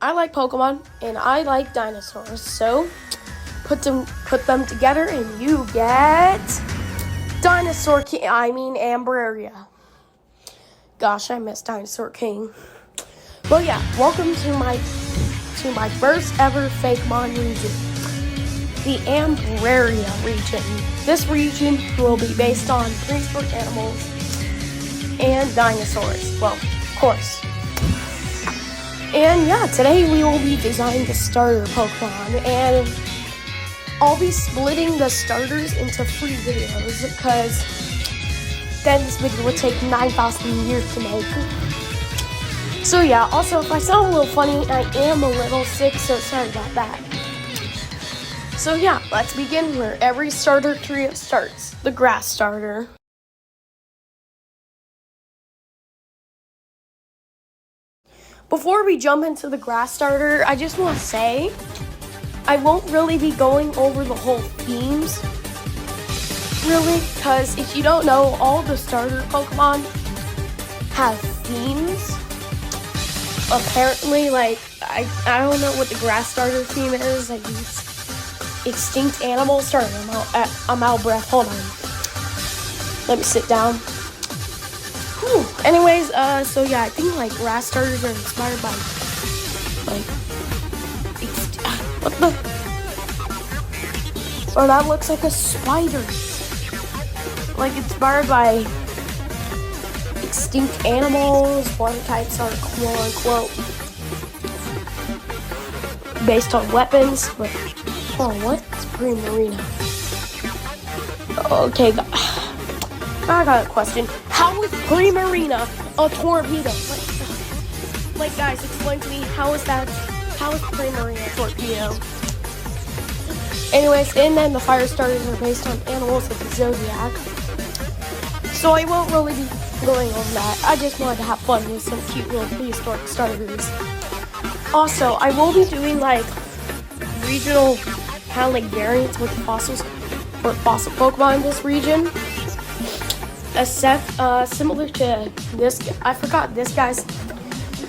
I like Pokemon and I like dinosaurs. So put them together and you get Ambrea. Gosh, I miss Dinosaur King. Well, yeah, welcome to my first ever Fakemon region, the Ambrea region. This region will be based on prehistoric animals and dinosaurs. Well, of course. And yeah, today we will be designing the starter Pokemon, and I'll be splitting the starters into 3 videos because then this video would take 9,000 years to make. So yeah, also if I sound a little funny, I am a little sick, so sorry about that. So yeah, let's begin where every starter trio starts, the grass starter. Before we jump into the grass starter, I just want to say, I won't really be going over the whole themes, really, because if you don't know, all the starter Pokemon have themes. Apparently, like, I don't know what the grass starter theme is. I use extinct animals. Sorry, I'm out of breath. Hold on. Let me sit down. Whew. Anyways, so yeah, I think like grass starters are inspired by what the? Oh, that looks like a spider. Like inspired by extinct animals. Water types are quote unquote based on weapons. But oh, what? It's Primarina. Okay, I got a question. How is Primarina a torpedo? Like guys, explain to me how is Primarina a torpedo? Anyways, and then the fire starters are based on animals of the zodiac. So I won't really be going over that. I just wanted to have fun with some cute little prehistoric starters. Also, I will be doing like regional kind of like variants with fossils or fossil Pokemon in this region. Similar to this, I forgot this guy's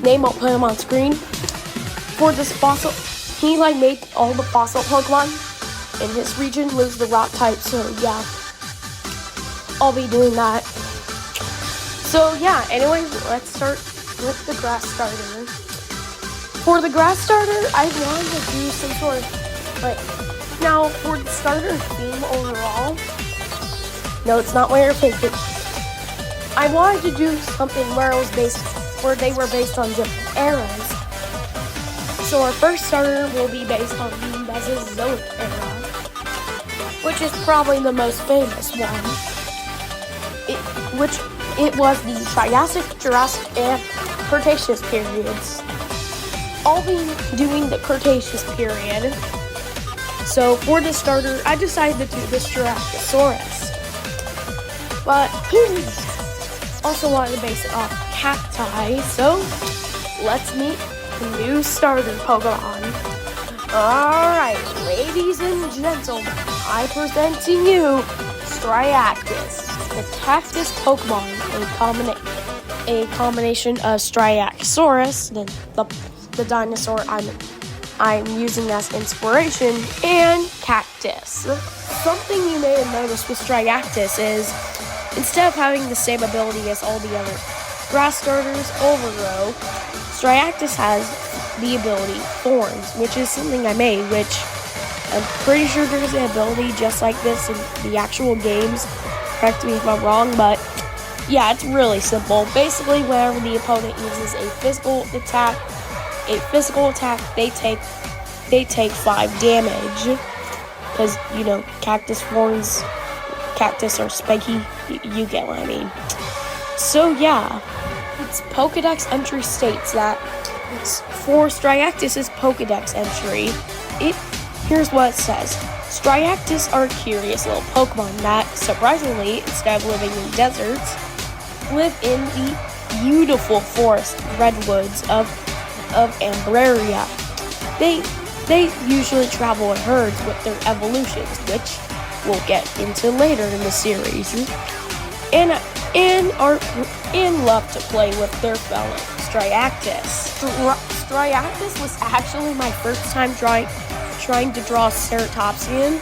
name. I'll put him on screen. For this fossil, he like made all the fossil Pokemon in this region lose the rock type. So yeah, I'll be doing that. So yeah, anyways, let's start with the grass starter. For the grass starter, I wanted to do some sort of like, now for the starter theme overall, no, it's not what you're thinking. I wanted to do something where they were based on different eras. So our first starter will be based on the Mesozoic era, which is probably the most famous one. It was the Triassic, Jurassic, and Cretaceous periods. I'll be doing the Cretaceous period. So for the starter, I decided to do this Jurassicosaurus. But also wanted to base it off cacti, so let's meet the new starter Pokemon. Alright, ladies and gentlemen, I present to you Striactus, the cactus Pokemon, a combination of Striacosaurus, the dinosaur I'm using as inspiration, and cactus. Something you may have noticed with Striactus is, instead of having the same ability as all the other grass starters, Overgrow, Striactus has the ability Thorns, which is something I made, which I'm pretty sure there's an ability just like this in the actual games. Correct me if I'm wrong, but yeah, it's really simple. Basically, whenever the opponent uses a physical attack, they take 5 damage. Because, you know, cactus are spiky. You get what I mean. So yeah, its Pokedex entry states that it's for Striactus' Pokedex entry. Here's what it says. Striactus are curious little Pokemon that, surprisingly, instead of living in deserts, live in the beautiful forest redwoods of Ambrea. They usually travel in herds with their evolutions, which we'll get into later in the series, and love to play with their fellow Striactus. Striactus was actually my first time trying to draw Ceratopsian.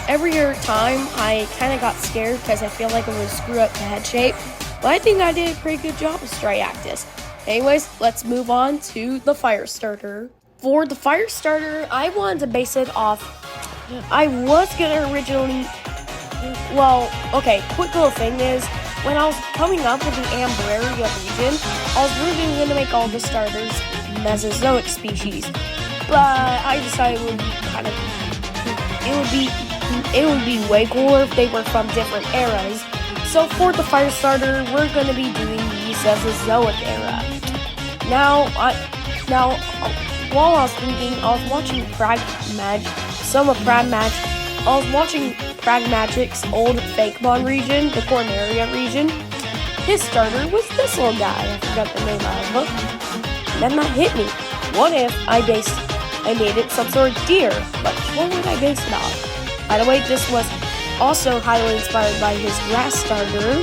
Every other time, I kind of got scared because I feel like it would screw up the head shape. But I think I did a pretty good job with Striactus. Anyways, let's move on to the fire starter. For the fire starter, I wanted to base it off. I was gonna originally. Well, okay, quick little thing is, when I was coming up with the Ambrea region, I was really going to make all the starters Mesozoic species. But I decided it would be way cooler if they were from different eras. So for the fire starter, we're going to be doing the Mesozoic era. While I was thinking, I was watching I was watching PragMagik's old Fakemon region, the Corneria region. His starter was this little guy. I forgot the name of it. And then that hit me. What if I made it some sort of deer? But what would I base it on? By the way, this was also highly inspired by his grass starter.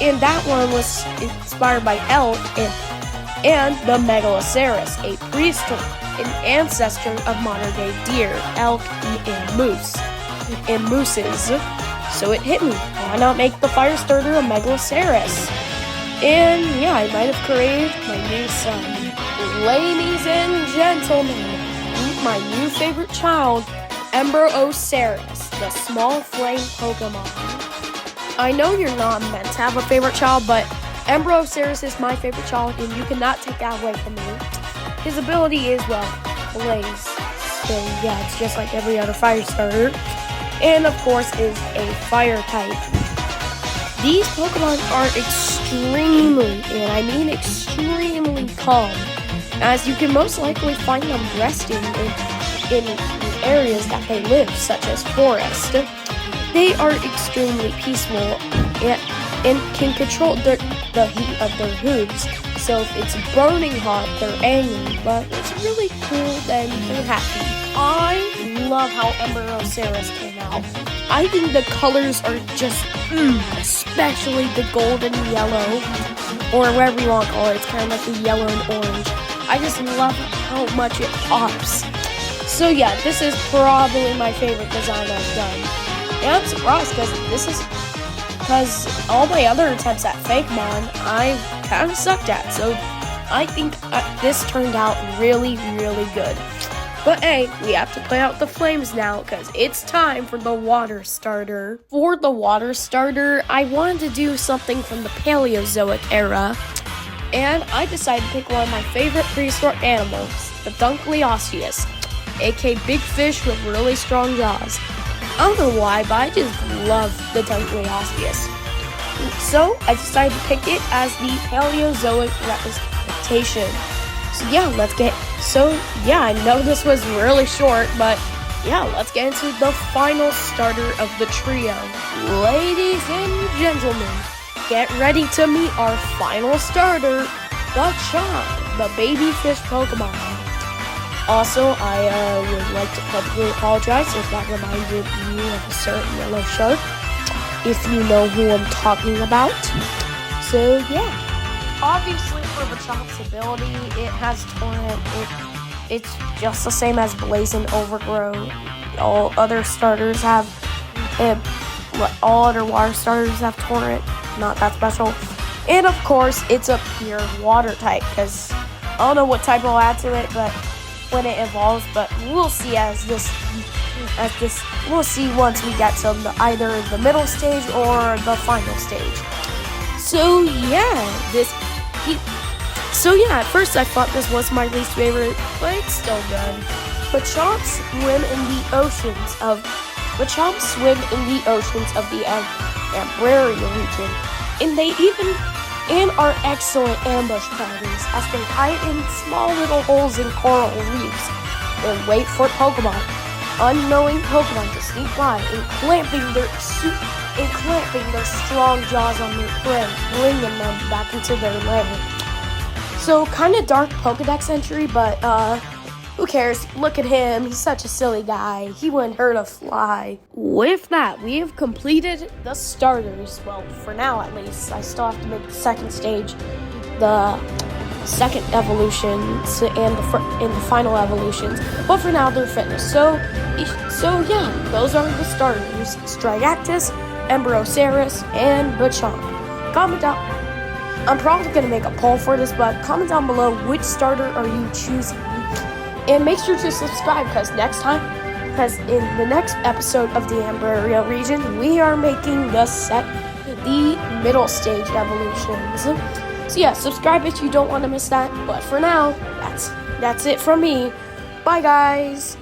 And that one was inspired by elk and the Megaloceros, a prehistoric, an ancestor of modern-day deer, elk, and mooses. So it hit me. Why not make the fire starter a Megaloceros? And yeah, I might have created my new son. Ladies and gentlemen, meet my new favorite child, Ambrea, the small flame Pokemon. I know you're not meant to have a favorite child, but Ambrea is my favorite child, and you cannot take that away from me. His ability is, well, blaze. So yeah, it's just like every other fire starter. And of course is a fire type. These Pokemon are extremely, and I mean extremely calm, as you can most likely find them resting in areas that they live, such as forest. They are extremely peaceful and can control the heat of their hooves. So if it's burning hot, they're angry, but it's really cool, then they're happy. I love how Ambrea came out. I think the colors are just, especially the gold and yellow, or whatever you want to call it. It's kind of like the yellow and orange. I just love how much it pops. So yeah, this is probably my favorite design I've done. And I'm surprised because all my other attempts at Fakemon, I kind of sucked at. So I think this turned out really, really good. But hey, we have to play out the flames now because it's time for the water starter. For the water starter, I wanted to do something from the Paleozoic era. And I decided to pick one of my favorite prehistoric animals, the Dunkleosteus, aka big fish with really strong jaws. I don't know why, but I just love the Dunkleosteus. So I decided to pick it as the Paleozoic representation. I know this was really short, but yeah, let's get into the final starter of the trio. Ladies and gentlemen, get ready to meet our final starter, the Chomp, the baby fish Pokemon. Also, I would like to publicly apologize if that reminded you of a certain yellow shark, if you know who I'm talking about. So yeah, obviously for the Chomp's ability, it has Torrent. It's just the same as Blaze and Overgrow. All other starters have, all other water starters have Torrent. Not that special. And of course, it's a pure water type, because I don't know what type I'll add to it, but when it evolves, but we'll see we'll see once we get to either the middle stage or the final stage. So at first I thought this was my least favorite, but it's still good. The Chomps swim in the oceans of the Ambrea region, and are excellent ambush predators, as they hide in small little holes in coral reefs and wait for Pokemon, unknowing Pokemon to sneak by and clamping their strong jaws on their prey, bringing them back into their lair. So kind of dark Pokedex entry, but who cares? Look at him. He's such a silly guy. He wouldn't hurt a fly. With that, we have completed the starters. Well, for now at least. I still have to make the second stage, the second evolutions and the final evolutions. But for now, they're fitness. So yeah, those are the starters: Strigactus, Ambrosaurus, and Bachomp. Comment down. I'm probably gonna make a poll for this, but comment down below which starter are you choosing, and make sure to subscribe because in the next episode of the Ambrea region, we are making the middle stage evolutions. So yeah, subscribe if you don't want to miss that. But for now, that's it from me. Bye guys.